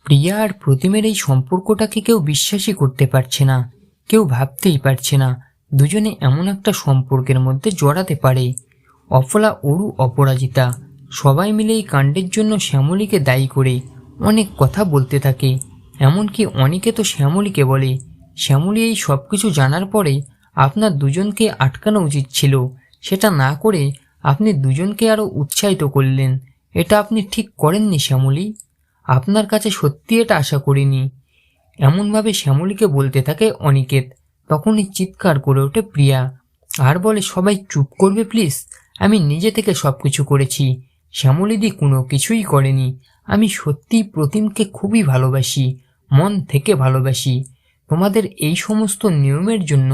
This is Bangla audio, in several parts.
প্রিয়া আর প্রতিমের এই সম্পর্কটাকে কেউ বিশ্বাসই করতে পারছে না, কেউ ভাবতেই পারছে না দুজনে এমন একটা সম্পর্কের মধ্যে জড়াতে পারে। অফলা, অরু, অপরাজিতা সবাই মিলে এই কাণ্ডের জন্য শ্যামলীকে দায়ী করে অনেক কথা বলতে থাকে। এমনকি অনেকে তো শ্যামলীকে বলে, শ্যামলী এই সব কিছু জানার পরে আপনার দুজনকে আটকানো উচিত ছিল, সেটা না করে আপনি দুজনকে আরও উৎসাহিত করলেন। এটা আপনি ঠিক করেননি শ্যামলী, আপনার কাছে সত্যি এটা আশা করিনি। এমনভাবে শ্যামলীকে বলতে থাকে অনিকেত। তখনই চিৎকার করে ওঠে প্রিয়া আর বলে, সবাই চুপ করবে প্লিজ, আমি নিজে থেকে সব কিছু করেছি, শ্যামলীদি কোনো কিছুই করেনি। আমি সত্যিই প্রতিমকে খুবই ভালোবাসি, মন থেকে ভালোবাসি। তোমাদের এই সমস্ত নিয়মের জন্য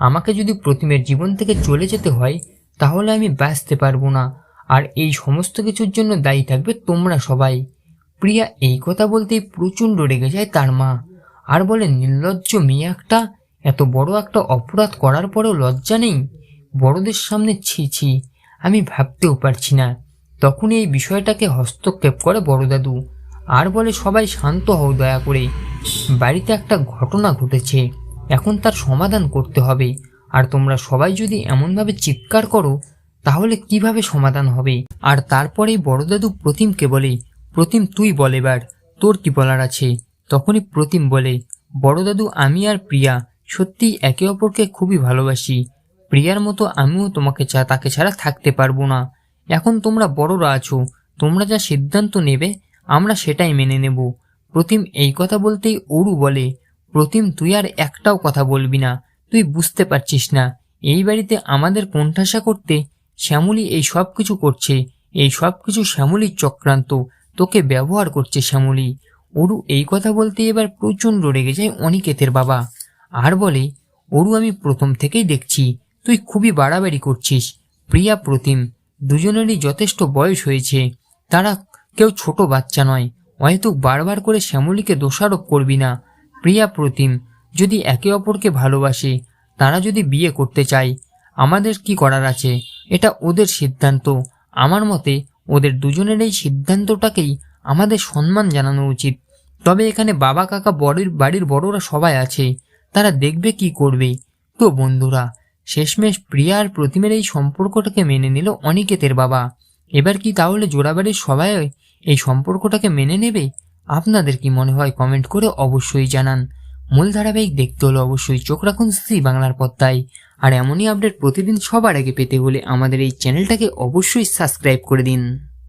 আমাকে যদি প্রতিমের জীবন থেকে চলে যেতে হয় তাহলে আমি বাঁচতে পারবো না, আর এই সমস্ত কিছুর জন্য দায়ী থাকবে তোমরা সবাই। প্রিয়া এই কথা বলতেই প্রচণ্ড রেগে যায় তার মা আর বলে, নির্লজ্জ মেয়ে একটা, এত বড় একটা অপরাধ করার পরেও লজ্জা নেই, বড়দের সামনে ছি ছি, আমি ভাবতেও পারছি না। তখনই এই বিষয়টাকে হস্তক্ষেপ করে বড় দাদু আর বলে, সবাই শান্ত হও দয়া করে, বাড়িতে একটা ঘটনা ঘটেছে, এখন তার সমাধান করতে হবে, আর তোমরা সবাই যদি এমনভাবে চিৎকার করো তাহলে কিভাবে সমাধান হবে। আর তারপরেই বড় দাদু প্রতিমকে বলে, প্রতিম তুই বল এবার, তোর কি বলার আছে। তখনই প্রতিম বলে, বড় দাদু, আমি আর প্রিয়া সত্যিই একে অপরকে খুবই ভালোবাসি, প্রিয়ার মতো আমিও তোমাকে তাকে ছাড়া থাকতে পারবো না। এখন তোমরা বড়রা আছো, তোমরা যা সিদ্ধান্ত নেবে আমরা সেটাই মেনে নেব। প্রতিম এই কথা বলতেই অরু বলে, প্রতিম তুই আর একটাও কথা বলবি না, তুই বুঝতে পারছিস না এই বাড়িতে আমাদের কোণঠাসা করতে শ্যামলী এই সব কিছু করছে, এই সব কিছু শ্যামলীর চক্রান্ত, তোকে ব্যবহার করছে শ্যামলী। অরু এই কথা বলতে এবার প্রচণ্ড রেগে যায় অনিকেতের বাবা আর বলে, অরু আমি প্রথম থেকেই দেখছি তুই খুবই বাড়াবাড়ি করছিস। প্রিয়া প্রতিম দুজনেরই যথেষ্ট বয়স হয়েছে, তারা কেউ ছোট বাচ্চা নয়, হয়তো বারবার করে শ্যামলীকে দোষারোপ করবি না। প্রিয়া প্রতিম যদি একে অপরকে ভালোবাসে, তারা যদি বিয়ে করতে চায়, আমাদের কি করার আছে, এটা ওদের সিদ্ধান্ত। আমার মতে ওদের দুজনের এই সিদ্ধান্তটাকেই আমাদের সম্মান জানানো উচিত। তবে এখানে বাবা কাকা বাড়ির বড়রা সবাই আছে, তারা দেখবে কি করবে। তো বন্ধুরা, শেষমেশ প্রিয়া আর প্রতিমের এই সম্পর্কটাকে মেনে নিল অনিকেতের বাবা। এবার কি তাহলে জোড়াবাড়ির সবাই এই সম্পর্কটাকে মেনে নেবে? আপনাদের কি মনে হয় কমেন্ট করে অবশ্যই জানান। মূল ধারাবাহিক দেখতে হলে অবশ্যই চোখ রাখুন শ্রী বাংলার পর্দায়। আর এমনই আপডেট প্রতিদিন সবার আগে পেতে হলে আমাদের এই চ্যানেলটাকে অবশ্যই সাবস্ক্রাইব করে দিন।